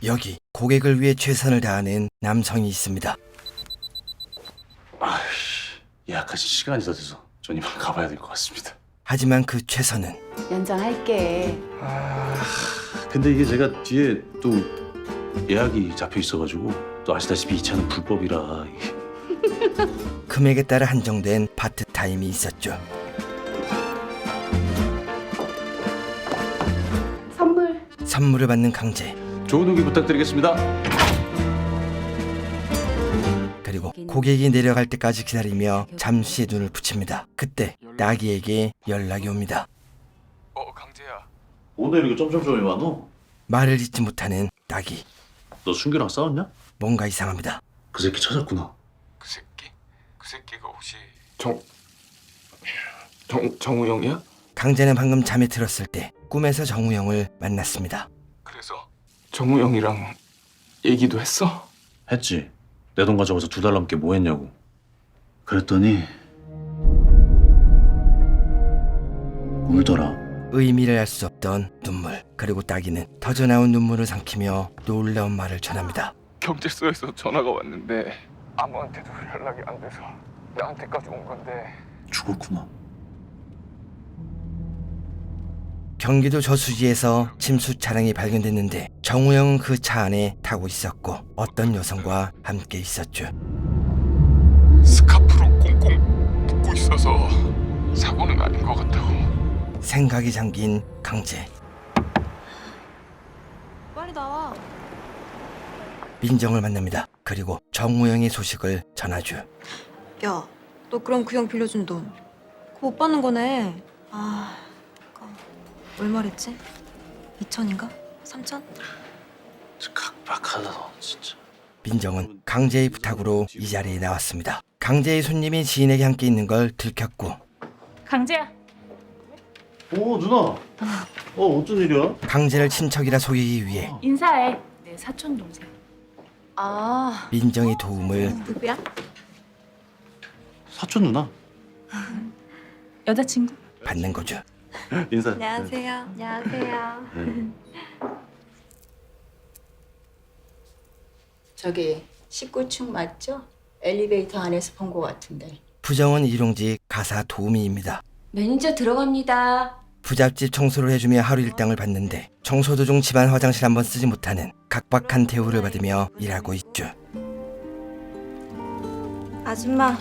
여기 고객을 위해 최선을 다하는 남성이 있습니다. 아이씨, 예약하신 시간이 더 돼서 전 이만 가봐야 될 것 같습니다. 하지만 그 최선은 연장할게. 근데 이게 제가 뒤에 또 예약이 잡혀 있어가지고 또 아시다시피 이 차는 불법이라 이게. 금액에 따라 한정된 파트타임이 있었죠. 선물을 받는 강재. 좋은 후기 부탁드리겠습니다. 그리고 고객이 내려갈 때까지 기다리며 잠시 눈을 붙입니다. 그때 따기에게 연락이 옵니다. 강재야. 오늘 이렇게 점점점이 많어? 말을 잇지 못하는 따기. 너 순규랑 싸웠냐? 뭔가 이상합니다. 그 새끼 찾았구나. 그 새끼? 그 새끼가 혹시 정우영이야? 강재는 방금 잠에 들었을 때 꿈에서 정우영을 만났습니다. 그래서 정우영이랑 얘기도 했어? 했지. 내 돈 가져가서 2달 넘게 뭐 했냐고. 그랬더니 울더라. 의미를 알 수 없던 눈물. 그리고 따기는 터져나온 눈물을 삼키며 놀라운 말을 전합니다. 경찰서에서 전화가 왔는데 아무한테도 연락이 안 돼서 나한테까지 온 건데 죽었구나. 경기도 저수지에서 침수 차량이 발견됐는데 정우영은 그 차 안에 타고 있었고 어떤 여성과 함께 있었죠. 스카프로 꽁꽁 묶고 있어서 사고는 아닌 것 같다고. 생각이 잠긴 강재. 빨리 나와. 민정을 만납니다. 그리고 정우영의 소식을 전하죠. 야, 너 그럼 그 형 빌려준 돈 그거 못 받는 거네. 얼마랬지? 2천인가? 3천? 각박하다 너 진짜. 민정은 강재의 부탁으로 이 자리에 나왔습니다. 강재의 손님이 지인에게 함께 있는 걸 들켰고 강재야. 오 누나. 어쩐 일이야? 강재를 친척이라 속이기 위해 인사해. 내 사촌 동생. 민정의 도움을 누구야? 사촌 누나. 여자친구? 받는 거죠. 인사. 안녕하세요. 안녕하세요. 저기 19층 맞죠? 엘리베이터 안에서 본 것 같은데. 부정은 일용직 가사 도우미입니다. 매니저 들어갑니다. 부잣집 청소를 해주며 하루 일당을 받는데 청소 도중 집안 화장실 한번 쓰지 못하는 각박한 대우를 받으며 일하고 있죠. 아줌마,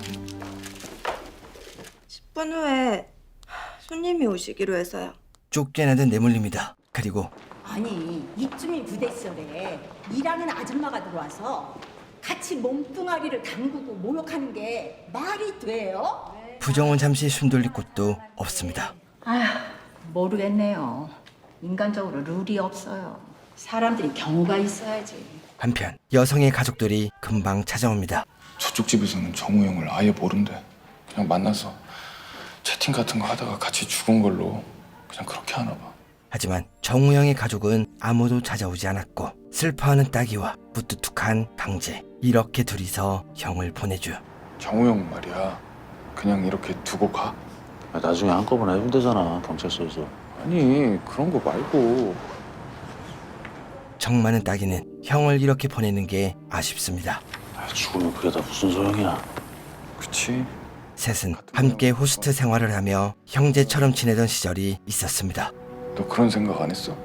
10분 후에 손님이 오시기로 해서요. 쫓겨나듯 내몰립니다. 그리고 아니 이쯤이 부대썰에 일하는 아줌마가 들어와서 같이 몸뚱아리를 담그고 모욕하는 게 말이 돼요? 부정은 잠시 숨돌릴 곳도 없습니다. 모르겠네요. 인간적으로 룰이 없어요. 사람들이 경우가 있어야지. 한편 여성의 가족들이 금방 찾아옵니다. 저쪽 집에서는 정우영을 아예 모른대. 그냥 만나서 채팅 같은 거 하다가 같이 죽은 걸로 그냥 그렇게 하나 봐. 하지만 정우영의 가족은 아무도 찾아오지 않았고 슬퍼하는 따기와 무뚝뚝한 강재, 이렇게 둘이서 형을 보내죠. 정우영 말이야. 그냥 이렇게 두고 가? 나중에 한꺼번에 해주면 되잖아 경찰서에서. 아니 그런 거 말고. 정 많은 따기는 형을 이렇게 보내는 게 아쉽습니다. 죽으면 그게 다 무슨 소용이야. 그치? 셋은 함께 호스트 생활을 하며 형제처럼 지내던 시절이 있었습니다. 너 그런 생각 안 했어?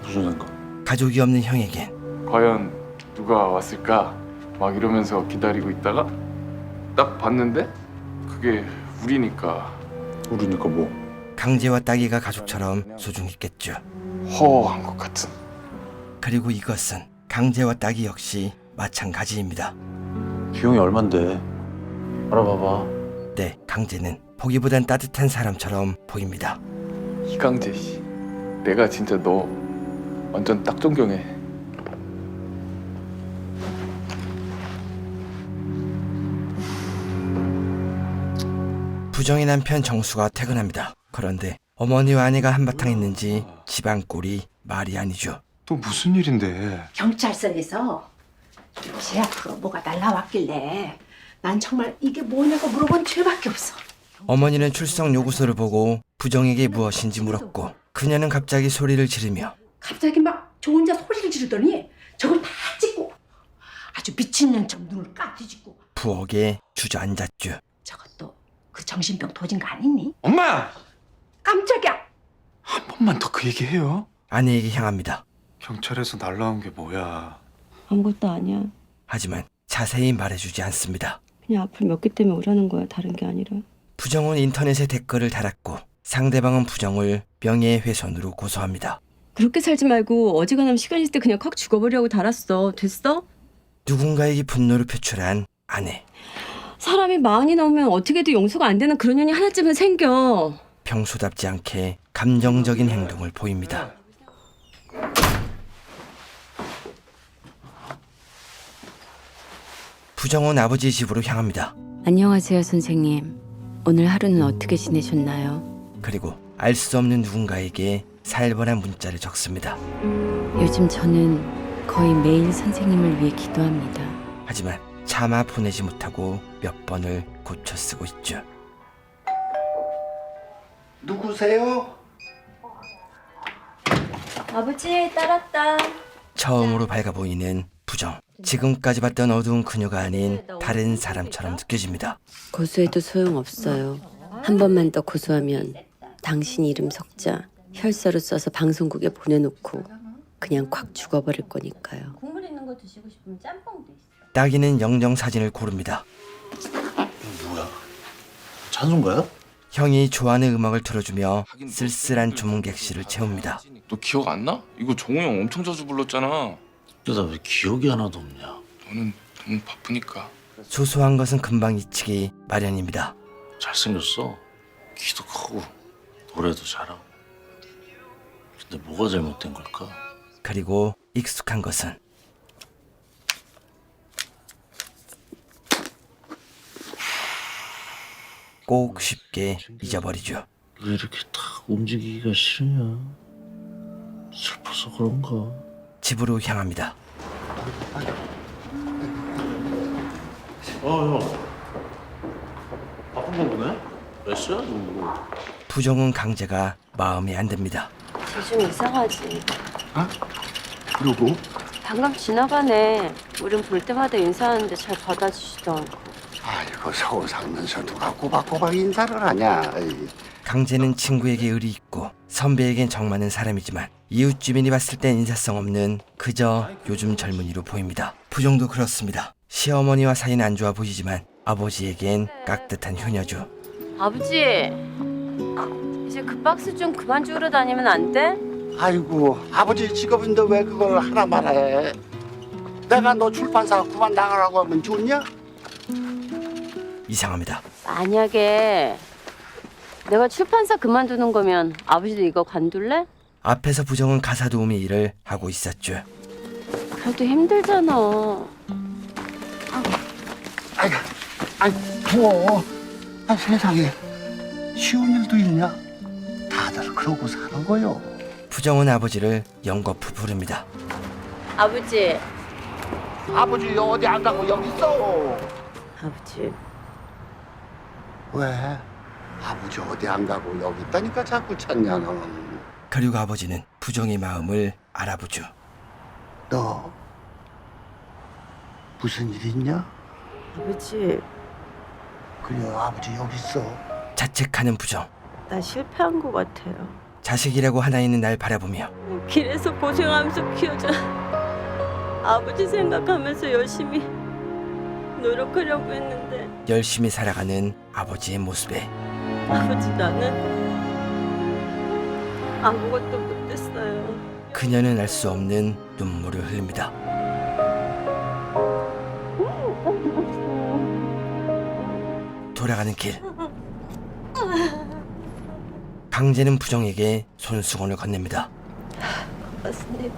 무슨 생각? 가족이 없는 형에겐 과연 누가 왔을까? 막 이러면서 기다리고 있다가 딱 봤는데 그게 우리니까. 우리니까 뭐? 강재와 따기가 가족처럼 소중했겠죠. 허한 것 같은. 그리고 이것은 강재와 따기 역시 마찬가지입니다. 비용이 얼만데? 알아봐봐. 네, 강재는 보기보단 따뜻한 사람처럼 보입니다. 이강재 씨, 내가 진짜 너 완전 딱 존경해. 부정의 남편 정수가 퇴근합니다. 그런데 어머니와 아내가 한바탕 했는지 집안 꼴이 말이 아니죠. 또 무슨 일인데? 경찰서에서 제약 뭐가 날라왔길래 난 정말 이게 뭐냐고 물어본 죄밖에 없어. 어머니는 출석 요구서를 보고 부정에게 무엇인지 물었고 그녀는 갑자기 소리를 지르며 갑자기 막 저 혼자 소리를 지르더니 저걸 다 찍고 아주 미친년처럼 눈을 까뒤집고. 부엌에 주저앉았죠. 저것도 그 정신병 도진 거 아니니? 엄마! 깜짝이야. 한 번만 더 그 얘기해요. 아내에게 향합니다. 경찰에서 날라온 게 뭐야? 아무것도 아니야. 하지만 자세히 말해주지 않습니다. 그냥 앞을 몇 개 때문에 오라는 거야. 다른 게 아니라. 부정은 인터넷에 댓글을 달았고 상대방은 부정을 명예훼손으로 고소합니다. 그렇게 살지 말고 어지간하면 시간 있을 때 그냥 콱 죽어버리라고 달았어. 됐어? 누군가에게 분노를 표출한 아내. 사람이 마흔이 넘으면 어떻게든 용서가 안 되는 그런 년이 하나쯤은 생겨. 평소답지 않게 감정적인 행동을 보입니다. 부정은 아버지 집으로 향합니다. 안녕하세요, 선생님. 오늘 하루는 어떻게 지내셨나요? 그리고 알 수 없는 누군가에게 살벌한 문자를 적습니다. 요즘 저는 거의 매일 선생님을 위해 기도합니다. 하지만 차마 보내지 못하고 몇 번을 고쳐 쓰고 있죠. 누구세요? 아버지 따랐다. 처음으로 밝아 보이는 부정. 지금까지 봤던 어두운 그녀가 아닌 다른 사람처럼 느껴집니다. 고소해도 소용없어요. 한 번만 더 고소하면 당신 이름 석자 혈서로 써서 방송국에 보내놓고 그냥 콱 죽어버릴 거니까요. 국물 있는 거 드시고 싶으면 짬뽕도 있어. 따기는 영정 사진을 고릅니다. 뭐야? 찬송가야? 형이 좋아하는 음악을 틀어주며 쓸쓸한 주문객실을 채웁니다. 너 기억 안 나? 이거 정우 형 엄청 자주 불렀잖아. 야, 나 왜 기억이 하나도 없냐? 너는 너무 바쁘니까. 소소한 것은 금방 잊히기 마련입니다. 잘생겼어. 키도 크고 노래도 잘하고. 근데 뭐가 잘못된 걸까? 그리고 익숙한 것은 꼭 쉽게 잊어버리죠. 왜 이렇게 탁 움직이기가 싫냐? 슬퍼서 그런가? 집으로 향합니다. 형. 바쁜 거 보네? 몇 시야, 뭐. 부정은 강제가 마음에 안 듭니다. 좀 이상하지. 그리고 방금 지나가네. 우린 볼 때마다 인사하는데 잘 받아주지도 않고. 아이고 서울 살면서 누가 꼬박꼬박 인사를 하냐. 에이. 강제는 친구에게 의리 있고 선배에겐 정 많은 사람이지만 이웃 주민이 봤을 땐 인사성 없는 그저 요즘 젊은이로 보입니다. 부정도 그렇습니다. 시어머니와 사이는 안 좋아 보이지만 아버지에겐 깍듯한 효녀죠. 아버지, 이제 그 박스 좀 그만 주우러 다니면 안 돼? 아이고 아버지 직업인데 왜 그걸 하나 말해. 내가 너 출판사 그만 나가라고 하면 좋냐? 이상합니다. 만약에 내가 출판사 그만두는 거면 아버지도 이거 관둘래? 앞에서 부정은 가사 도우미 일을 하고 있었죠. 그래도 힘들잖아. 아이고 아이 부어. 아 세상에 쉬운 일도 있냐? 다들 그러고 사는 거요. 부정은 아버지를 연거푸 부릅니다. 아버지, 아버지 어디 안 가고 여기 있어. 아버지. 왜? 아버지 어디 안 가고 여기 있다니까 자꾸 찾냐 너는. 그리고 아버지는 부정의 마음을 알아보죠. 너 무슨 일 있냐? 아버지, 그래 아버지 여기 있어. 자책하는 부정. 나 실패한 것 같아요. 자식이라고 하나 있는 날 바라보며 길에서 고생하면서 키워준 아버지 생각하면서 열심히 노력하려고 했는데 열심히 살아가는 아버지의 모습에 아버지 나는 아무것도 못했어요. 그녀는 알 수 없는 눈물을 흘립니다. 돌아가는 길. 강제는 부정에게 손수건을 건넵니다. 맞습니다.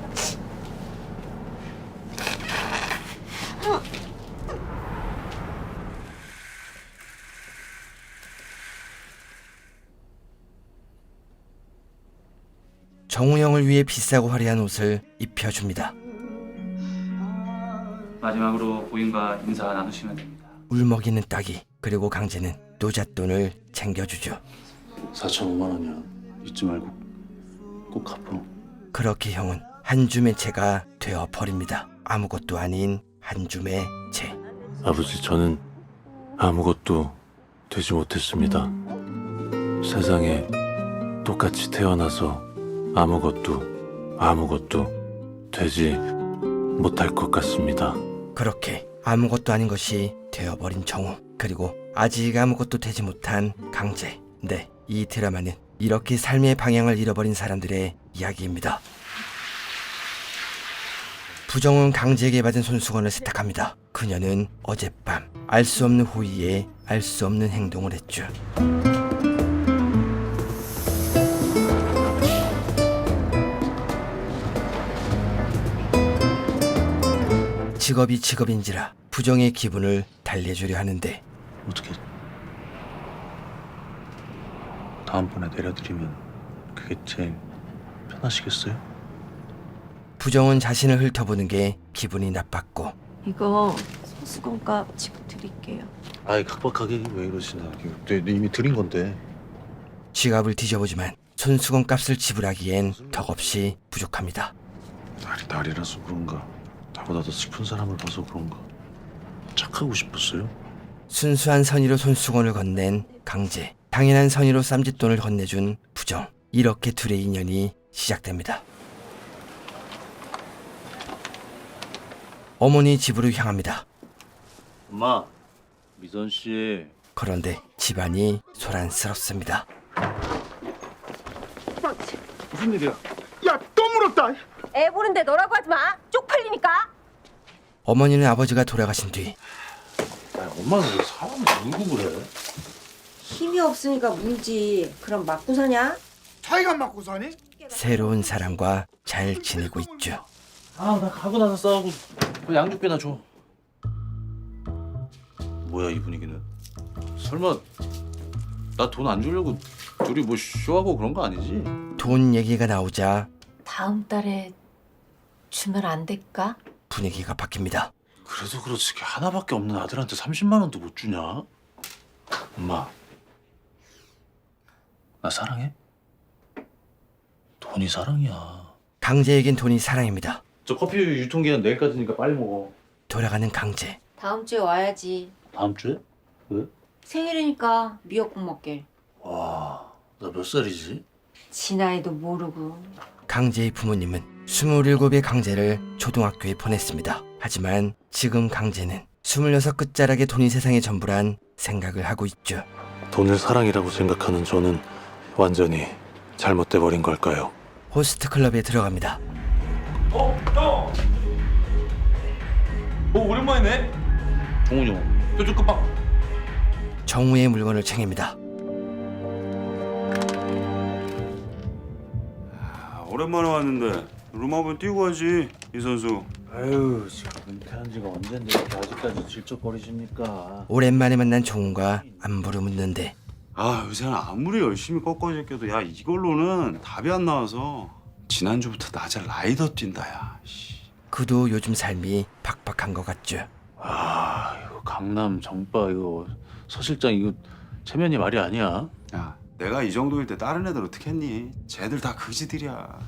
정우영을 위해 비싸고 화려한 옷을 입혀줍니다. 마지막으로 부인과 인사 나누시면 됩니다. 울먹이는 딸이. 그리고 강제는 노잣돈을 챙겨주죠. 4,500원 원이야. 잊지 말고 꼭 갚어. 그렇게 형은 한 줌의 채가 되어버립니다. 아무것도 아닌 한 줌의 채. 아버지, 저는 아무것도 되지 못했습니다. 세상에 똑같이 태어나서 아무것도 되지 못할 것 같습니다. 그렇게 아무것도 아닌 것이 되어버린 정우, 그리고 아직 아무것도 되지 못한 강재. 네, 이 드라마는 이렇게 삶의 방향을 잃어버린 사람들의 이야기입니다. 부정은 강재에게 받은 손수건을 세탁합니다. 그녀는 어젯밤 알 수 없는 호의에 알 수 없는 행동을 했죠. 직업이 직업인지라 부정의 기분을 달래주려 하는데 어떻게 다음번에 내려드리면 그게 제일 편하시겠어요? 부정은 자신을 훑어보는 게 기분이 나빴고 이거 손수건값 지금 드릴게요. 아이, 각박하게 왜 이러시나. 네, 이미 드린 건데. 지갑을 뒤져보지만 손수건 값을 지불하기엔 턱없이 부족합니다. 날이라서 그런가, 나보다 더 슬픈 사람을 봐서 그런가 착하고 싶었어요. 순수한 선의로 손수건을 건넨 강재, 당연한 선의로 쌈짓돈을 건네준 부정. 이렇게 둘의 인연이 시작됩니다. 어머니 집으로 향합니다. 엄마, 미선 씨. 그런데 집안이 소란스럽습니다. 무슨 일이야? 야, 또 물었다. 애 보는데 너라고 하지 마. 쪽팔리니까. 어머니는 아버지가 돌아가신 뒤 엄마는 왜 사람을 울고 그래? 힘이 없으니까 물지. 그럼 맞고 사냐? 자기가 맞고 사니? 새로운 사람과 잘 지내고 있죠. 아, 나 가고 나서 싸우고 양육비나 줘. 뭐야 이 분위기는? 설마 나 돈 안 주려고 둘이 뭐 쇼하고 그런 거 아니지? 돈 얘기가 나오자 다음 달에 주면 안 될까? 분위기가 바뀝니다. 그래도 그렇지 하나밖에 없는 아들한테 30만 원도 못 주냐? 엄마, 나 사랑해? 돈이 사랑이야. 강재에겐 돈이 사랑입니다. 저 커피 유통기한 내일까지니까 빨리 먹어. 돌아가는 강재. 다음 주에 와야지. 다음 주에? 왜? 생일이니까 미역국 먹게. 와, 나 몇 살이지? 지 나이도 모르고. 강재의 부모님은 27의 강재를 초등학교에 보냈습니다. 하지만 지금 강재는 26 끝자락에 돈이 세상의 전부란 생각을 하고 있죠. 돈을 사랑이라고 생각하는 저는 완전히 잘못돼 버린 걸까요? 호스트 클럽에 들어갑니다. 형! 오랜만이네? 종훈이 형. 저쪽 끝방. 정우의 물건을 챙깁니다. 오랜만에 왔는데 룸 한번 뛰고 가지 이 선수. 아유, 지금 은퇴한 지가 언젠데 이렇게 아직까지 질척거리십니까? 오랜만에 만난 정우가 안부를 묻는데 아, 요새는 아무리 열심히 꺾어질게도 야 이걸로는 답이 안 나와서 지난주부터 낮에 라이더 뛴다 야. 그도 요즘 삶이 팍팍한 것 같죠. 아, 이거 강남 정바 이거 서 실장 이거 체면이 말이 아니야. 야, 내가 이 정도일 때 다른 애들 어떻게 했니? 쟤들 다 그지들이야.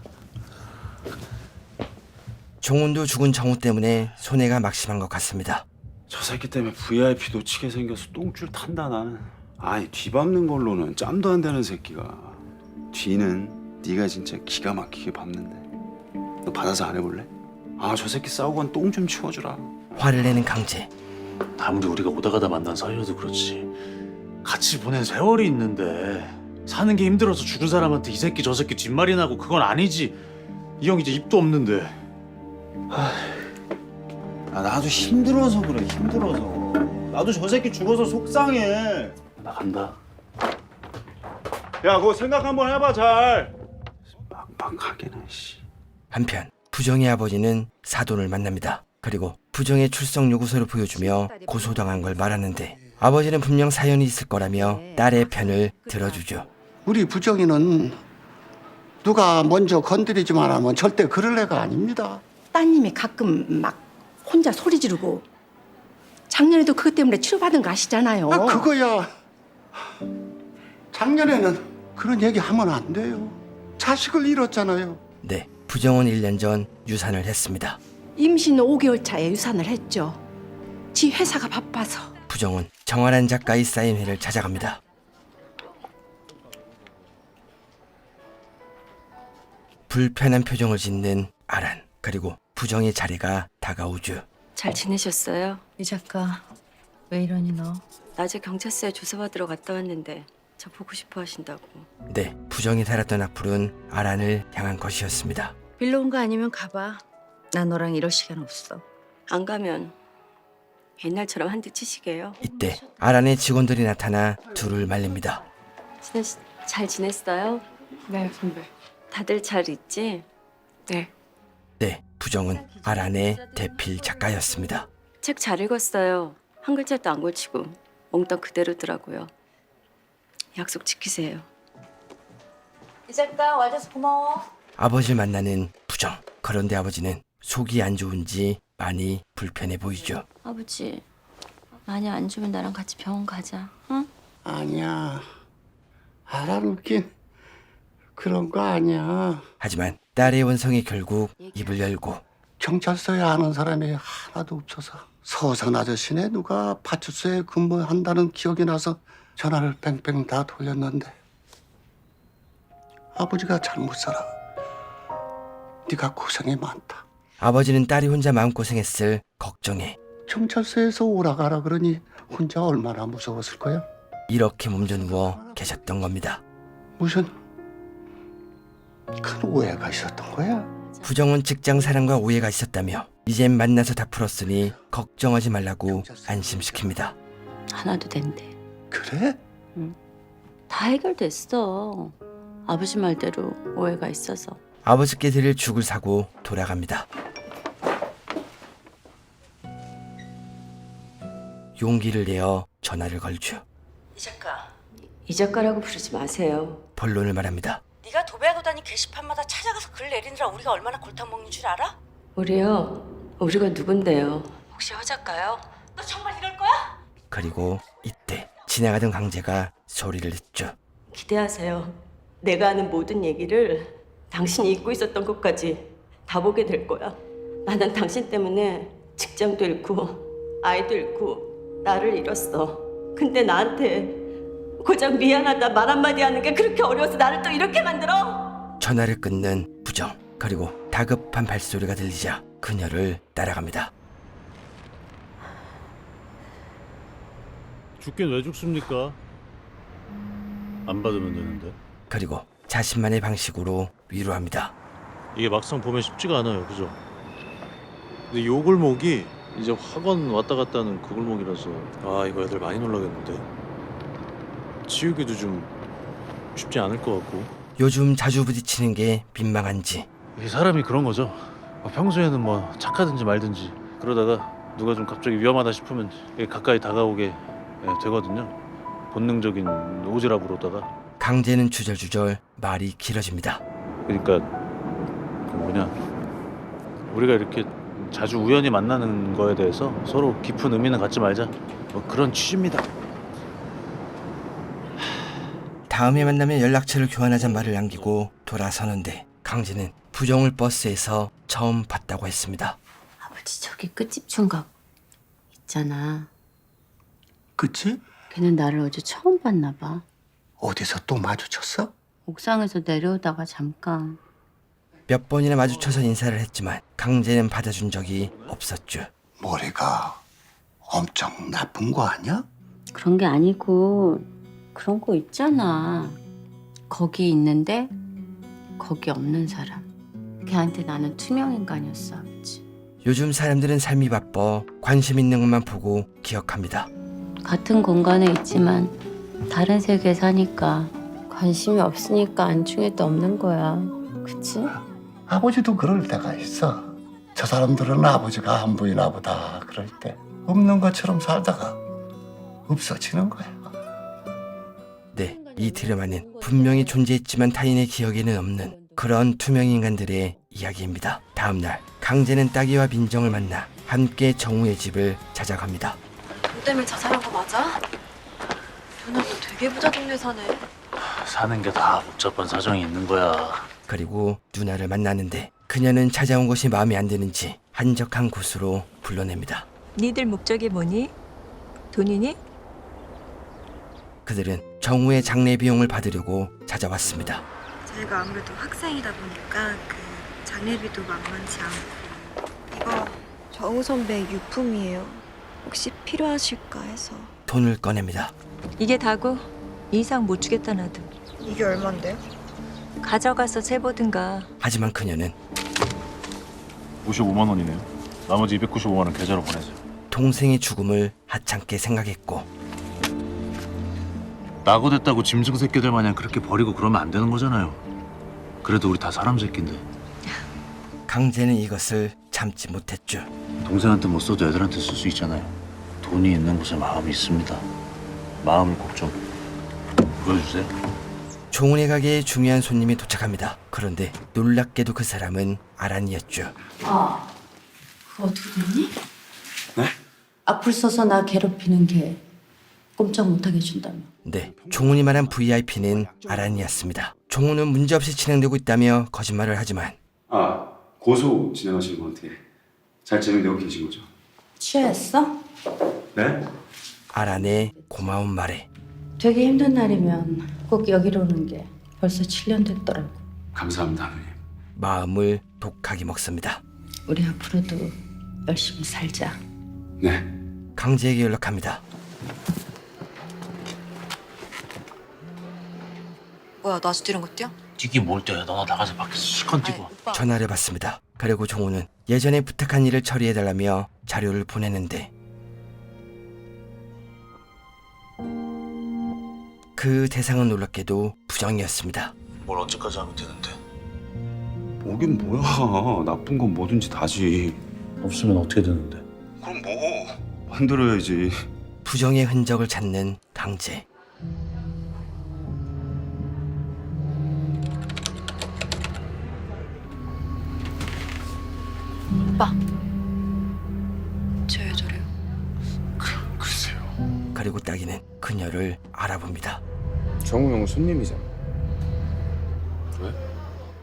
종훈도 죽은 정우 때문에 손해가 막심한 것 같습니다. 저 새끼 때문에 VIP 놓치게 생겨서 똥줄 탄다 나는. 아니 뒤밟는 걸로는 짬도 안 되는 새끼가 뒤는 네가 진짜 기가 막히게 밟는데 너 받아서 안 해볼래? 아, 저 새끼 싸우건 똥 좀 치워주라. 화를 내는 강재. 아무리 우리가 오다 가다 만난 사이여도 그렇지 같이 보낸 세월이 있는데 사는 게 힘들어서 죽은 사람한테 이 새끼 저 새끼 뒷말이 나고 그건 아니지. 이 형 이제 입도 없는데. 아, 나도 힘들어서 그래. 힘들어서. 나도 저 새끼 죽어서 속상해. 나 간다. 야, 그거 생각 한번 해봐 잘. 빡빡하게는 씨. 한편 부정의 아버지는 사돈을 만납니다. 그리고 부정의 출석 요구서를 보여주며 고소당한 걸 말하는데 아버지는 분명 사연이 있을 거라며 딸의 편을 들어주죠. 우리 부정이는 누가 먼저 건드리지 말하면 절대 그럴 애가 아닙니다. 따님이 가끔 막 혼자 소리 지르고 작년에도 그것 때문에 치료받은 거 아시잖아요. 아, 그거야. 작년에는 그런 얘기 하면 안 돼요. 자식을 잃었잖아요. 네, 부정은 1년 전 유산을 했습니다. 임신 5개월 차에 유산을 했죠. 지 회사가 바빠서. 부정은 정아란 작가의 사인회를 찾아갑니다. 불편한 표정을 짓는 아란, 그리고 부정의 자리가 다가오죠. 잘 지내셨어요? 이 작가 왜 이러니 너? 낮에 경찰서에 조사받으러 갔다 왔는데 저 보고 싶어 하신다고. 네, 부정이 살았던 악플은 아란을 향한 것이었습니다. 빌러 온 거 아니면 가봐. 나 너랑 이럴 시간 없어. 안 가면 옛날처럼 한 대 치시게요. 이때 아란의 직원들이 나타나 둘을 말립니다. 잘 지냈어요? 네, 선배. 다들 잘 있지? 네. 네, 부정은 아란의 대필 작가였습니다. 책 잘 읽었어요. 한 글자도 안 고치고 몽땅 그대로더라고요. 약속 지키세요. 이 작가 와줘서 고마워. 아버지를 만나는 부정. 그런데 아버지는 속이 안 좋은지 많이 불편해 보이죠. 아버지, 많이 안 좋으면 나랑 같이 병원 가자. 응? 아니야. 알아놓긴 그런 거 아니야. 하지만 딸의 원성이 결국 입을 열고 경찰서에 아는 사람이 하나도 없어서 서선 아저씨네 누가 파출소에 근무한다는 기억이 나서 전화를 뺑뺑 다 돌렸는데 아버지가 잘못 살아. 네가 고생이 많다. 아버지는 딸이 혼자 마음고생했을 걱정에 경찰서에서 오라가라 그러니 혼자 얼마나 무서웠을 거야. 이렇게 몸져 누워 계셨던 겁니다. 무슨 큰 오해가 있었던 거야. 부정은 직장 사람과 오해가 있었다며 이젠 만나서 다 풀었으니 걱정하지 말라고 안심시킵니다. 하나도 된대. 그래? 다 해결됐어. 아버지 말대로 오해가 있어서. 아버지께 드릴 죽을 사고 돌아갑니다. 용기를 내어 전화를 걸죠. 이 작가, 이 작가라고 부르지 마세요. 본론을 말합니다. 네가 도배하고 다닌 게시판마다 찾아가서 글 내리느라 우리가 얼마나 골탕 먹는 줄 알아? 우리가 누군데요? 혹시 허 작가요? 너 정말 이럴 거야? 그리고 이때 지나가던 강재가 소리를 냈죠. 기대하세요. 내가 아는 모든 얘기를 당신이 잊고 있었던 것까지 다 보게 될 거야. 나는 당신 때문에 직장도 잃고 아이도 잃고 나를 잃었어. 근데 나한테 고작 미안하다 말 한마디 하는 게 그렇게 어려워서 나를 또 이렇게 만들어? 전화를 끊는 부정. 그리고 다급한 발소리가 들리자 그녀를 따라갑니다. 죽긴 왜 죽습니까? 안 받으면 되는데. 그리고 자신만의 방식으로 위로합니다. 이게 막상 보면 쉽지가 않아요, 그죠? 근데 요 골목이 이제 학원 왔다 갔다 하는 그 골목이라서 아 이거 애들 많이 놀라겠는데 지우기도 좀 쉽지 않을 것 같고. 요즘 자주 부딪히는 게 민망한지 이 사람이 그런 거죠. 평소에는 뭐 착하든지 말든지 그러다가 누가 좀 갑자기 위험하다 싶으면 가까이 다가오게 되거든요. 본능적인 오지랖으로다가. 강재는 주절주절 말이 길어집니다. 그러니까 그 뭐냐 우리가 이렇게 자주 우연히 만나는 거에 대해서 서로 깊은 의미는 갖지 말자 뭐 그런 취지입니다. 다음에 만나면 연락처를 교환하자 말을 남기고 돌아서는데 강재는 부정을 버스에서 처음 봤다고 했습니다. 아버지 저기 끝집 총각 있잖아. 그치? 걔는 나를 어제 처음 봤나 봐. 어디서 또 마주쳤어? 옥상에서 내려오다가 잠깐. 몇 번이나 마주쳐서 인사를 했지만 강재는 받아준 적이 없었죠. 머리가 엄청 나쁜 거 아니야? 그런 게 아니고 그런 거 있잖아. 거기 있는데 거기 없는 사람. 걔한테 나는 투명 인간이었어, 아버지. 요즘 사람들은 삶이 바빠 관심 있는 것만 보고 기억합니다. 같은 공간에 있지만 다른 세계에 사니까 관심이 없으니까 안중에도 없는 거야. 그치? 아버지도 그럴 때가 있어. 저 사람들은 아버지가 안 보이나 보다 그럴 때 없는 것처럼 살다가 없어지는 거야. 네, 이 드라마는 분명히 존재했지만 타인의 기억에는 없는 그런 투명 인간들의 이야기입니다. 다음 날 강재는 따기와 민정을 만나 함께 정우의 집을 찾아갑니다. 너 때문에 자살한 거 맞아? 누나도 되게 부자 동네 사네. 사는 게 다 복잡한 사정이 있는 거야. 그리고 누나를 만나는데 그녀는 찾아온 곳이 마음에 안 드는지 한적한 곳으로 불러냅니다. 니들 목적이 뭐니? 돈이니? 그들은 정우의 장례 비용을 받으려고 찾아왔습니다. 저희가 아무래도 학생이다 보니까 그 장례비도 만만치 않고. 이거 정우 선배 유품이에요. 혹시 필요하실까 해서. 돈을 꺼냅니다. 이게 다고 이상 못 주겠다 나도. 이게 얼만데요? 가져가서 세보든가. 하지만 그녀는 55만 원이네요. 나머지 295만 원 계좌로 보내세요. 동생의 죽음을 하찮게 생각했고 나고 됐다고 짐승 새끼들 마냥 그렇게 버리고 그러면 안 되는 거잖아요. 그래도 우리 다 사람 새끼인데. 강재는 이것을 참지 못했죠. 동생한테 못 써도 애들한테 쓸 수 있잖아요. 돈이 있는 곳에 마음이 있습니다. 마음을 꼭 좀 보여주세요. 종훈의 가게에 중요한 손님이 도착합니다. 그런데 놀랍게도 그 사람은 아란이었죠. 아, 그거 누구니? 네? 악플 써서 나 괴롭히는 게 꼼짝 못하게 해준다며. 네, 종훈이 말한 VIP는 아란이었습니다. 종훈은 문제없이 진행되고 있다며 거짓말을 하지만 아, 고소 진행하시는 건 어떻게 잘 진행되고 계신 거죠? 취했어? 네? 아란의 고마운 말에 되게 힘든 날이면 꼭 여기로 오는 게 벌써 7년 됐더라고. 감사합니다, 누님. 마음을 독하게 먹습니다. 우리 앞으로도 열심히 살자. 네. 강재에게 연락합니다. 뭐야, 나 아직도 이런 거 뛰어? 뛰기 뭘 뛰어요. 너나 나가서 밖에서 실컷 뛰고. 전화를 받습니다. 그리고 종훈은 예전에 부탁한 일을 처리해달라며 자료를 보내는데 그 대상은 놀랍게도 부정이었습니다. 뭘 언제까지 하면 되는데? 뭐긴 뭐야. 나쁜 건 뭐든지 다지. 없으면 어떻게 되는데? 그럼 뭐? 만들어야지. 부정의 흔적을 찾는 강재. 오빠. 저 왜 저래요? 글쎄요. 그리고 따기는 그녀를 알아봅니다. 정우 형은 손님이잖아.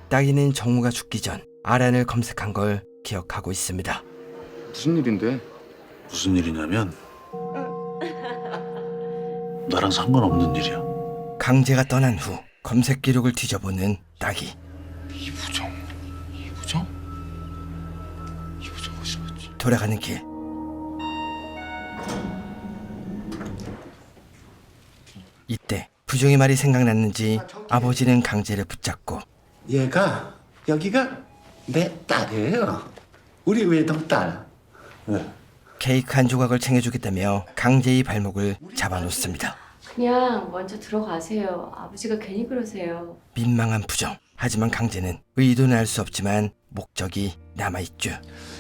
따기는 정우가 죽기 전 아란을 검색한 걸 기억하고 있습니다. 무슨 일인데? 무슨 일이냐면 나랑 상관없는 일이야. 강재가 떠난 후 검색 기록을 뒤져보는 따기. 이부정 어디서 봤지? 돌아가는 길. 이때 부종의 말이 생각났는지 아버지는 강재를 붙잡고 얘가 여기가 내 딸이에요. 우리 외동딸. 케이크 한 조각을 챙겨주겠다며 강재의 발목을 잡아놓습니다. 그냥 먼저 들어가세요. 아버지가 괜히 그러세요. 민망한 부정. 하지만 강재는 의도는 알 수 없지만 목적이 남아있죠.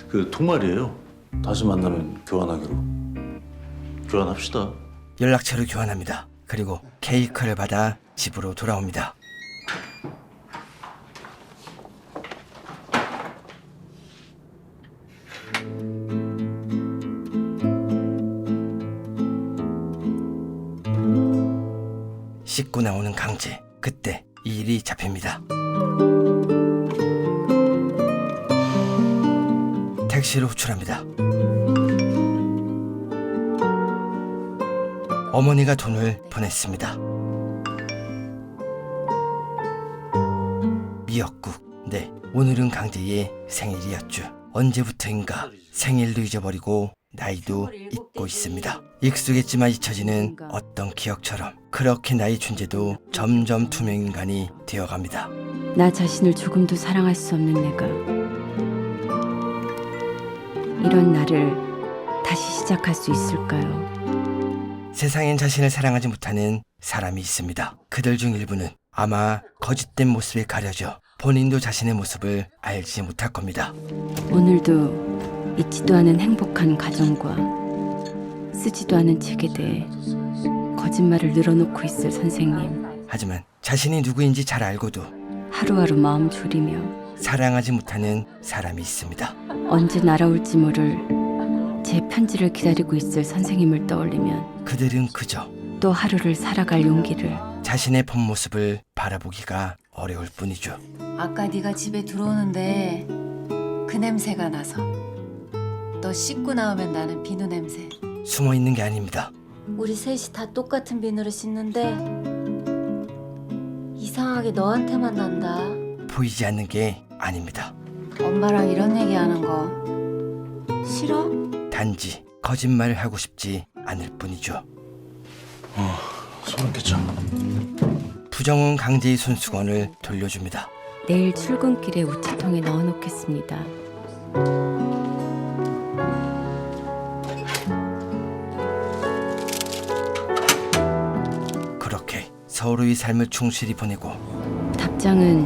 그 통말이에요. 다시 만나면 교환하기로. 교환합시다. 연락처를 교환합니다. 그리고 케이크를 받아 집으로 돌아옵니다. 씻고 나오는 강재. 그때 이 일이 잡힙니다. 택시로 호출합니다. 어머니가 돈을 보냈습니다. 미역국. 네, 오늘은 강재의 생일이었죠. 언제부터인가 생일도 잊어버리고 나이도 잊고 있습니다. 익숙했지만 잊혀지는 어떤 기억처럼 그렇게 나의 존재도 점점 투명인간이 되어갑니다. 나 자신을 조금도 사랑할 수 없는 내가 이런 나를 다시 시작할 수 있을까요? 세상엔 자신을 사랑하지 못하는 사람이 있습니다. 그들 중 일부는 아마 거짓된 모습에 가려져 본인도 자신의 모습을 알지 못할 겁니다. 오늘도 잊지도 않은 행복한 가정과 쓰지도 않은 책에 대해 거짓말을 늘어놓고 있을 선생님. 하지만 자신이 누구인지 잘 알고도 하루하루 마음 졸이며 사랑하지 못하는 사람이 있습니다. 언제 날아올지 모를 제 편지를 기다리고 있을 선생님을 떠올리면 그들은 그저 또 하루를 살아갈 용기를 자신의 본 모습을 바라보기가 어려울 뿐이죠. 아까 네가 집에 들어오는데 그 냄새가 나서. 너 씻고 나오면 나는 비누 냄새. 숨어 있는 게 아닙니다. 우리 셋이 다 똑같은 비누를 씻는데 이상하게 너한테만 난다. 보이지 않는 게 아닙니다. 엄마랑 이런 얘기하는 거 싫어? 단지 거짓말을 하고 싶지 않을 뿐이죠. 소름 끼쳐. 부정은 강제의 손수건을 돌려줍니다. 내일 출근길에 우체통에 넣어놓겠습니다. 그렇게 서로의 삶을 충실히 보내고 답장은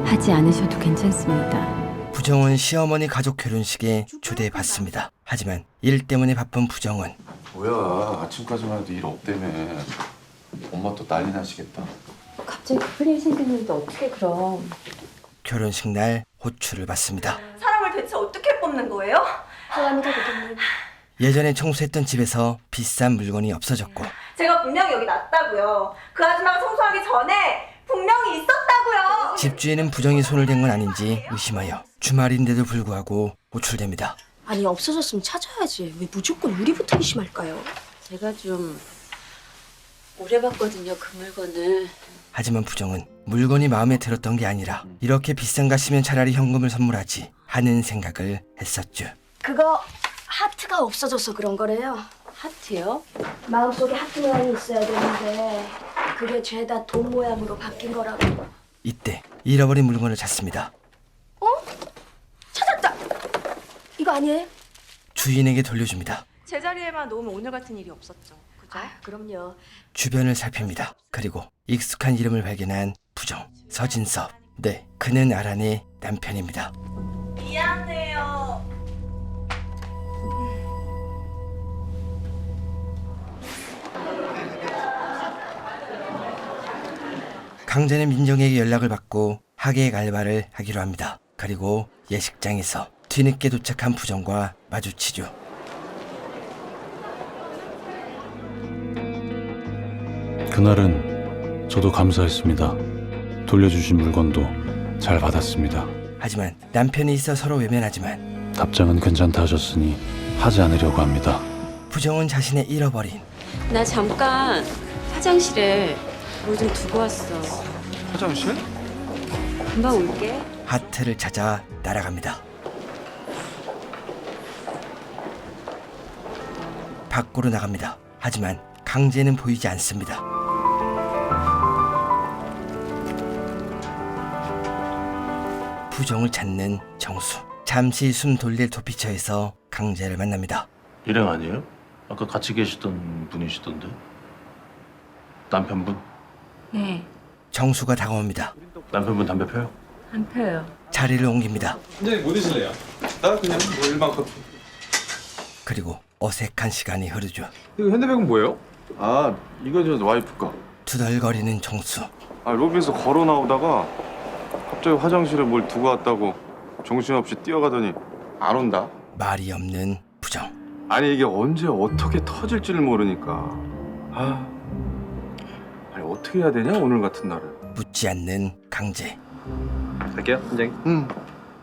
하지 않으셔도 괜찮습니다. 부정은 시어머니 가족 결혼식에 초대받습니다. 하지만 일 때문에 바쁜 부정은 뭐야, 아침까지만 해도 일 없다며. 엄마 또 난리 나시겠다. 갑자기 급한 일이 생겼는데 어떻게 그럼? 결혼식 날 호출을 받습니다. 사람을 대체 어떻게 뽑는 거예요? 죄송합니다, 고객님. 예전에 청소했던 집에서 비싼 물건이 없어졌고 제가 분명히 여기 놨다고요. 그 아줌마가 청소하기 전에 분명히 있었다고요. 집주인은 부정이 손을 댄 건 아닌지 의심하여 주말인데도 불구하고 호출됩니다. 아니, 없어졌으면 찾아야지. 왜 무조건 우리부터 의심할까요? 제가 좀 오래 봤거든요, 그 물건을. 하지만 부정은 물건이 마음에 들었던 게 아니라 이렇게 비싼 값이면 차라리 현금을 선물하지 하는 생각을 했었죠. 그거 하트가 없어져서 그런 거래요. 하트요? 마음속에 하트 모양이 있어야 되는데 그게 죄다 돈 모양으로 바뀐 거라고. 이때 잃어버린 물건을 찾습니다. 찾았다! 이거 아니에요? 주인에게 돌려줍니다. 제자리에만 놓으면 오늘 같은 일이 없었죠. 그죠? 그럼요. 주변을 살핍니다. 그리고 익숙한 이름을 발견한 부정, 서진섭. 네, 그는 아란의 남편입니다. 미안해요. 강재는 민정에게 연락을 받고 하객 알바를 하기로 합니다. 그리고 예식장에서 뒤늦게 도착한 부정과 마주치죠. 그날은 저도 감사했습니다. 돌려주신 물건도 잘 받았습니다. 하지만 남편이 있어 서로 외면하지만 답장은 괜찮다 하셨으니 하지 않으려고 합니다. 부정은 자신의 잃어버린 나 잠깐 화장실에 뭘 좀 두고 왔어. 화장실? 금방 올게. 하트를 찾아 날아갑니다. 밖으로 나갑니다. 하지만 강재는 보이지 않습니다. 부정을 찾는 정수. 잠시 숨 돌릴 도피처에서 강재를 만납니다. 일행 아니에요? 아까 같이 계시던 분이시던데. 남편분? 네, 정수가 다가옵니다. 남편분 담배 펴요? 안 펴요. 자리를 옮깁니다. 선생님 뭐 드실래요? 나 그냥 뭐 일반 커피. 그리고 어색한 시간이 흐르죠. 이거 핸드백은 뭐예요? 아, 이거 저 와이프 거. 투덜거리는 정수. 아, 로비에서 걸어 나오다가 갑자기 화장실에 뭘 두고 왔다고 정신없이 뛰어가더니 안 온다. 말이 없는 부정. 아니 이게 언제 어떻게 터질지를 모르니까. 아니 어떻게 해야 되냐 오늘 같은 날은. 묻지 않는 강재. 갈게요, 선생님.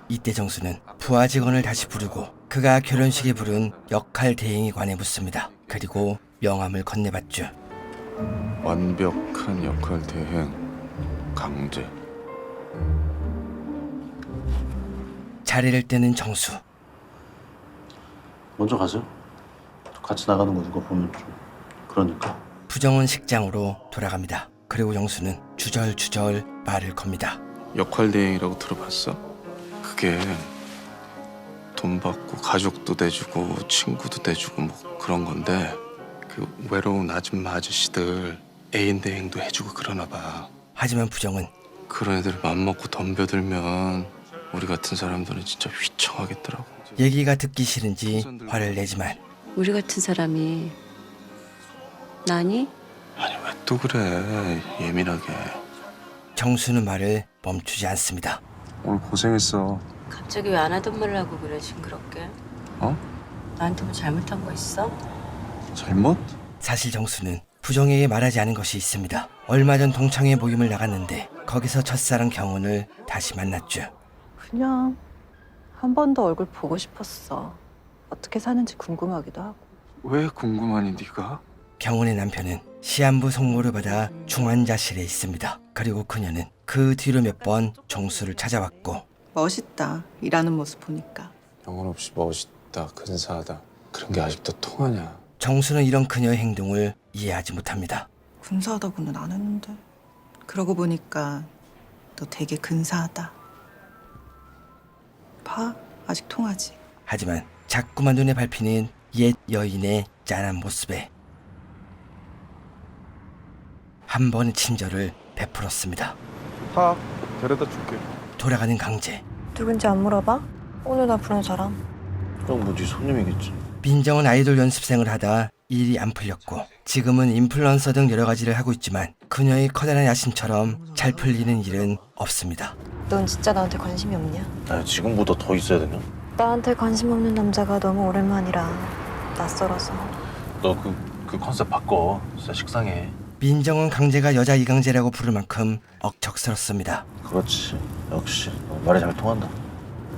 이때 정수는 부하 직원을 다시 부르고 그가 결혼식에 부른 역할 대행에 관해 묻습니다. 그리고 명함을 건네받죠. 완벽한 역할 대행 강재. 자리를 뜨는 정수. 먼저 가세요. 같이 나가는 거 누가 보면 좀 그러니까. 부정은 식장으로 돌아갑니다. 그리고 정수는 주절주절 말을 겁니다. 역할 대행이라고 들어봤어? 그게 돈 받고 가족도 내주고 친구도 내주고 뭐 그런 건데 그 외로운 아줌마 아저씨들 애인 대행도 해주고 그러나 봐. 하지만 부정은 그런 애들 맘먹고 덤벼들면 우리 같은 사람들은 진짜 휘청하겠더라고. 얘기가 듣기 싫은지 화를 내지만 우리 같은 사람이 나니? 아니 왜 또 그래 예민하게. 정수는 말을 멈추지 않습니다. 오늘 고생했어. 갑자기 왜 안 하던 말 하고 그래 징그럽게? 어? 나한테 뭐 잘못한 거 있어? 잘못? 사실 정수는 부정에게 말하지 않은 것이 있습니다. 얼마 전 동창회 모임을 나갔는데 거기서 첫사랑 경훈을 다시 만났죠. 그냥 한 번 더 얼굴 보고 싶었어. 어떻게 사는지 궁금하기도 하고. 왜 궁금하니 네가? 경훈의 남편은 시한부 송모를 받아 중환자실에 있습니다. 그리고 그녀는 그 뒤로 몇 번 정수를 찾아왔고 멋있다. 일하는 모습 보니까. 영혼 없이 멋있다, 근사하다 그런 게 아직도 통하냐? 정수는 이런 그녀의 행동을 이해하지 못합니다. 근사하다고는 안 했는데. 그러고 보니까 너 되게 근사하다. 봐, 아직 통하지. 하지만 자꾸만 눈에 밟히는 옛 여인의 짠한 모습에 한 번의 친절을 베풀었습니다. 타 데려다 줄게. 돌아가는 강재. 누군지 안 물어봐? 오늘 나 부른 사람. 그럼 뭐지 손님이겠지. 민정은 아이돌 연습생을 하다 일이 안 풀렸고 지금은 인플루언서 등 여러 가지를 하고 있지만 그녀의 커다란 야심처럼 잘 풀리는 일은 없습니다. 넌 진짜 나한테 관심이 없냐? 아, 지금보다 더 있어야 되냐? 나한테 관심 없는 남자가 너무 오랜만이라 낯설어서. 너 그 컨셉 바꿔. 진짜 식상해. 민정은 강재가 여자 이강재라고 부를 만큼 억척스럽습니다. 그렇지. 역시 말이 잘 통한다.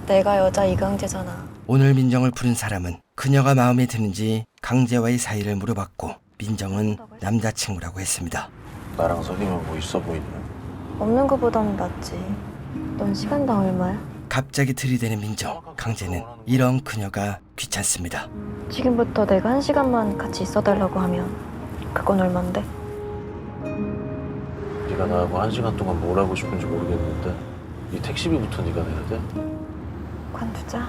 내가 여자 이강재잖아. 오늘 민정을 부른 사람은 그녀가 마음에 드는지 강재와의 사이를 물어봤고 민정은 남자친구라고 했습니다. 나랑 사귀면 뭐 있어 보이냐? 없는 거보다는 낫지. 넌 시간당 얼마야? 갑자기 들이대는 민정. 강재는 이런 그녀가 귀찮습니다. 지금부터 내가 1시간만 같이 있어달라고 하면 그건 얼만데? 네가 나하고 1시간 동안 뭘 하고 싶은지 모르겠는데 이 택시비부터 네가 내야 돼? 관두자.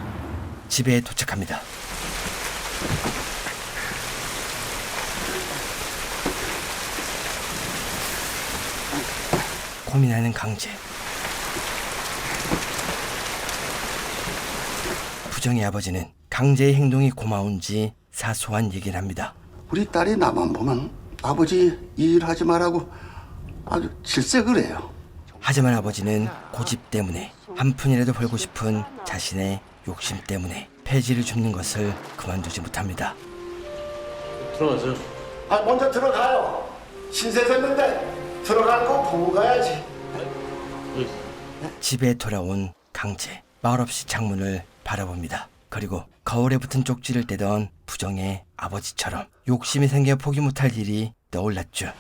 집에 도착합니다. 고민하는 강재. 부정의 아버지는 강재의 행동이 고마운지 사소한 얘기를 합니다. 우리 딸이 나만 보면 아버지 일하지 말라고 아주 질색을 해요. 하지만 아버지는 고집 때문에 한 푼이라도 벌고 싶은 자신의 욕심 때문에 폐지를 줍는 것을 그만두지 못합니다. 들어가세요. 아, 먼저 들어가요. 신세 졌는데 들어가는 거 보고 가야지. 집에 돌아온 강재. 말없이 창문을 바라봅니다. 그리고 거울에 붙은 쪽지를 떼던 부정의 아버지처럼 욕심이 생겨 포기 못할 일이 떠올랐죠.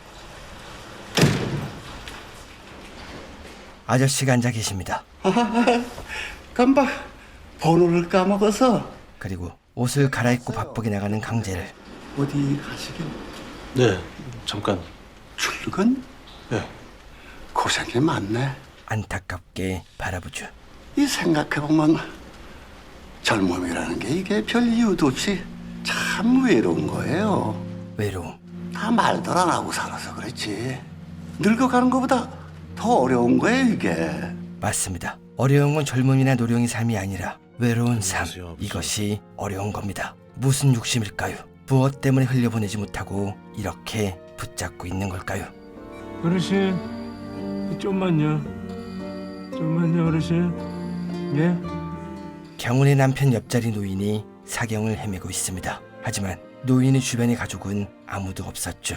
아저씨가 앉아 계십니다. 깜빡 번호를 까먹어서. 그리고 옷을 갈아입고 바쁘게 나가는 강재를. 어디 가시길? 네, 잠깐. 출근? 네. 고생이 많네. 안타깝게 바라보죠. 이 생각해보면 젊음이라는 게 이게 별 이유도 없이 참 외로운 거예요. 외로움. 다 말도 안 하고 살아서 그렇지. 늙어가는 것보다 더 어려운 거예요 이게. 맞습니다. 어려운 건 젊음이나 노령의 삶이 아니라 외로운 삶. 이것이 어려운 겁니다. 무슨 욕심일까요? 무엇 때문에 흘려보내지 못하고 이렇게 붙잡고 있는 걸까요? 어르신 좀만요. 어르신. 예? 경훈의 남편 옆자리 노인이 사경을 헤매고 있습니다. 하지만 노인의 주변의 가족은 아무도 없었죠.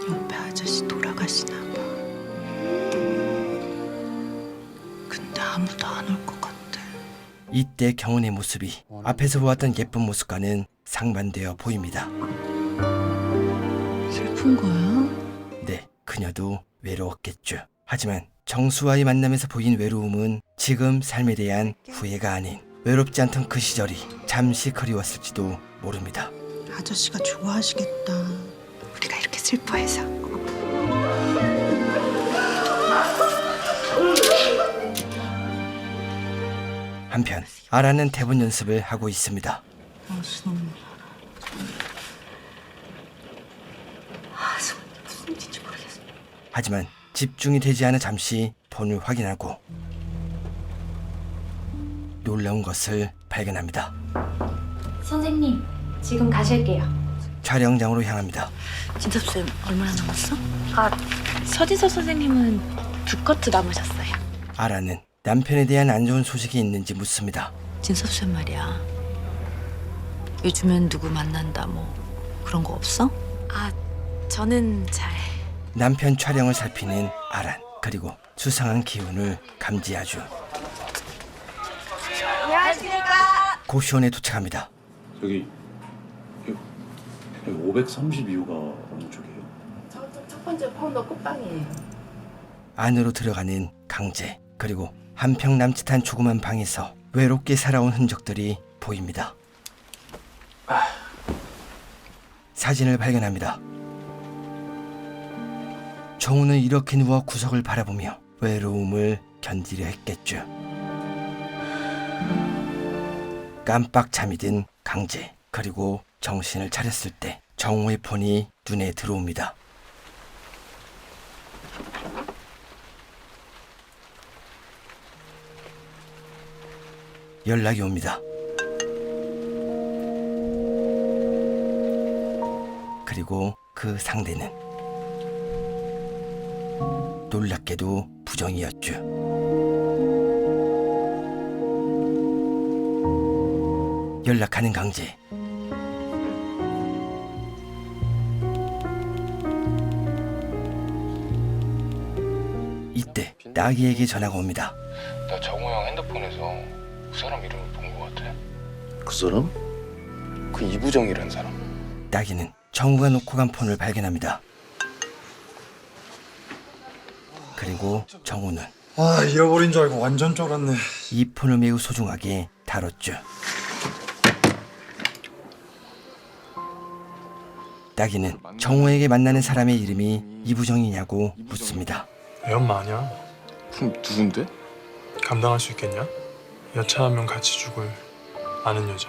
옆에 아저씨 돌아가시나 봐. 근데 아무도 안 올 것 같아. 이때 경훈의 모습이 앞에서 보았던 예쁜 모습과는 상반되어 보입니다. 슬픈 거야? 네, 그녀도 외로웠겠죠. 하지만 정수와의 만남에서 보인 외로움은 지금 삶에 대한 후회가 아닌 외롭지 않던 그 시절이 잠시 그리웠을지도 모릅니다. 아저씨가 좋아하시겠다. 우리가 이렇게 슬퍼해서. 한편 아라는 대본 연습을 하고 있습니다. 무슨 일인지 모르겠어. 하지만 집중이 되지 않아 잠시 폰을 확인하고 놀라운 것을 발견합니다. 선생님, 지금 가실게요. 촬영장으로 향합니다. 진섭쌤, 얼마나 남았어? 서진서 선생님은 2커트 남으셨어요. 아라는 남편에 대한 안 좋은 소식이 있는지 묻습니다. 진섭쌤 말이야. 요즘엔 누구 만난다 뭐 그런 거 없어? 저는 잘. 남편 촬영을 살피는 아란, 그리고 수상한 기운을 감지하죠. 안녕하십니까. 고시원에 도착합니다. 여기 532호가 어느 쪽이에요? 첫 번째 파운더 끝방이에요. 안으로 들어가는 강재, 그리고 한평 남짓한 조그만 방에서 외롭게 살아온 흔적들이 보입니다. 사진을 발견합니다. 정우는 이렇게 누워 구석을 바라보며 외로움을 견디려 했겠죠. 깜빡 잠이 든 강재, 그리고 정신을 차렸을 때 정우의 폰이 눈에 들어옵니다. 연락이 옵니다. 그리고 그 상대는 놀랍게도 부정이었죠. 연락하는 강재. 이때 나기에게 전화가 옵니다. 나 정우 형 핸드폰에서 그 사람 이름을 본 것 같아. 그 사람? 그 이부정이라는 사람. 나기는 정우가 놓고 간 폰을 발견합니다. 그리고 정우는 잃어버린 줄 알고 완전 쫄았네. 이 폰을 매우 소중하게 다뤘죠. 나기는 정우에게 만나는 사람의 이름이 이부정이냐고 묻습니다. 애 엄마 아니야? 그럼 누군데? 감당할 수 있겠냐? 여차하면 같이 죽을 아는 여자.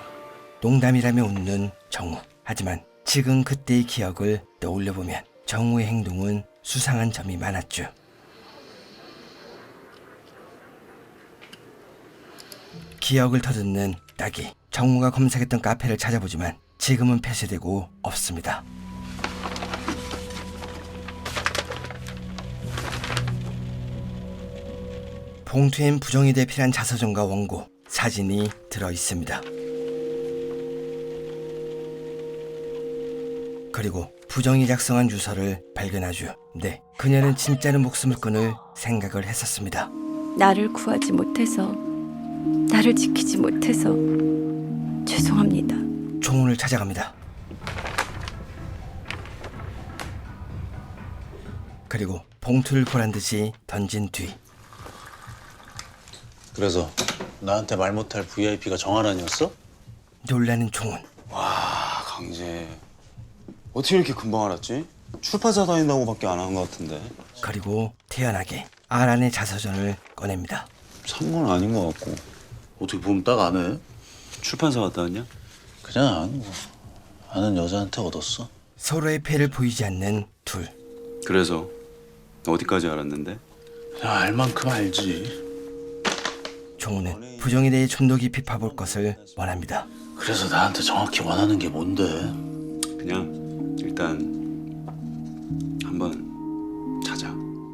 농담이라며 웃는 정우. 하지만 지금 그때의 기억을 떠올려보면 정우의 행동은 수상한 점이 많았죠. 기억을 더듬는 나기. 정우가 검색했던 카페를 찾아보지만 지금은 폐쇄되고 없습니다. 봉투엔 부정이 대필한 자서전과 원고, 사진이 들어있습니다. 그리고 부정이 작성한 유서를 발견하죠. 네, 그녀는 진짜로 목숨을 끊을 생각을 했었습니다. 나를 구하지 못해서, 나를 지키지 못해서 죄송합니다. 종훈을 찾아갑니다. 그리고 봉투를 보란듯이 던진 뒤 그래서 나한테 말 못할 VIP가 정하란이었어? 놀라는 종훈. 와 강재 어떻게 이렇게 금방 알았지? 출판사 다닌다고밖에 안 한 것 같은데. 그리고 태연하게 아란의 자서전을 꺼냅니다. 산 건 아닌 것 같고. 어떻게 보면 딱 아네. 출판사 갔다 왔냐? 그냥 뭐 아는 여자한테 얻었어. 서로의 패를 보이지 않는 둘. 그래서 어디까지 알았는데? 그냥 알 만큼 알지. 종훈은 부정에 대해 좀 더 깊이 파볼 것을 원합니다. 그래서 나한테 정확히 원하는 게 뭔데? 그냥 일단 한번 자자.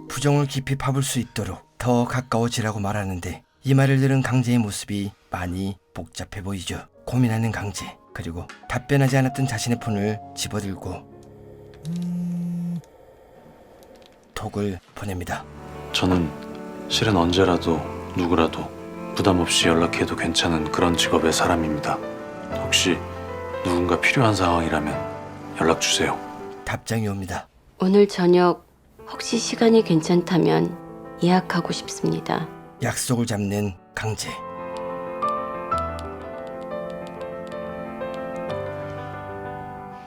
부정을 깊이 파볼 수 있도록 더 가까워지라고 말하는데 이 말을 들은 강재의 모습이 많이 복잡해 보이죠. 고민하는 강재. 그리고 답변하지 않았던 자신의 폰을 집어들고 톡을 보냅니다. 저는 실은 언제라도 누구라도 부담 없이 연락해도 괜찮은 그런 직업의 사람입니다. 혹시 누군가 필요한 상황이라면 연락 주세요. 답장이 옵니다. 오늘 저녁 혹시 시간이 괜찮다면 예약하고 싶습니다. 약속을 잡는 강재.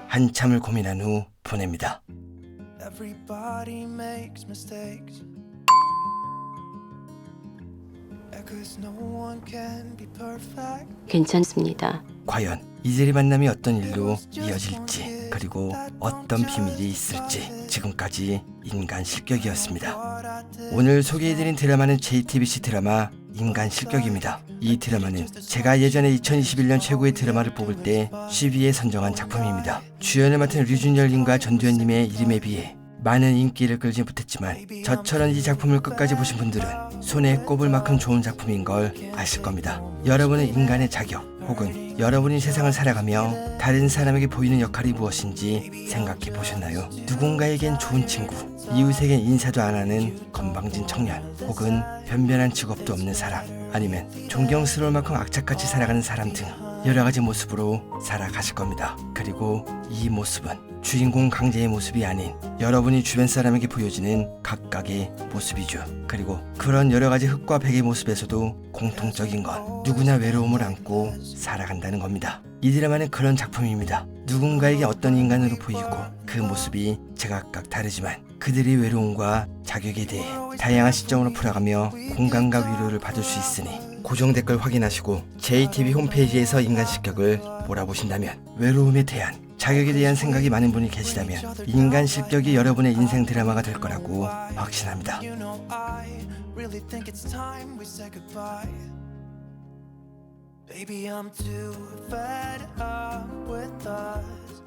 한참을 고민한 후 보냅니다. Everybody makes mistakes. Cause no one can be perfect. 괜찮습니다. 과연 이들의 만남이 어떤 일로 이어질지, 그리고 어떤 비밀이 있을지. 지금까지 인간 실격이었습니다. 오늘 소개해드린 드라마는 JTBC 드라마 인간 실격입니다. 이 드라마는 제가 예전에 2021년 최고의 드라마를 뽑을 때 10위에 선정한 작품입니다. 주연을 맡은 류준열님과 전두현님의 이름에 비해 많은 인기를 끌지 못했지만 저처럼 이 작품을 끝까지 보신 분들은 손에 꼽을 만큼 좋은 작품인 걸 아실 겁니다. 여러분은 인간의 자격, 혹은 여러분이 세상을 살아가며 다른 사람에게 보이는 역할이 무엇인지 생각해 보셨나요? 누군가에겐 좋은 친구, 이웃에겐 인사도 안 하는 건방진 청년, 혹은 변변한 직업도 없는 사람, 아니면 존경스러울 만큼 악착같이 살아가는 사람 등 여러 가지 모습으로 살아가실 겁니다. 그리고 이 모습은 주인공 강재의 모습이 아닌 여러분이 주변 사람에게 보여지는 각각의 모습이죠. 그리고 그런 여러 가지 흑과 백의 모습에서도 공통적인 건 누구나 외로움을 안고 살아간다는 겁니다. 이 드라마는 그런 작품입니다. 누군가에게 어떤 인간으로 보이고 그 모습이 제각각 다르지만 그들의 외로움과 자격에 대해 다양한 시점으로 풀어가며 공감과 위로를 받을 수 있으니 고정 댓글 확인하시고 JTB 홈페이지에서 인간 실격을 몰아보신다면 외로움에 대한 자격에 대한 생각이 많은 분이 계시다면 인간 실격이 여러분의 인생 드라마가 될 거라고 확신합니다. You know, I really think it's time we say goodbye. Baby, I'm too fed up with us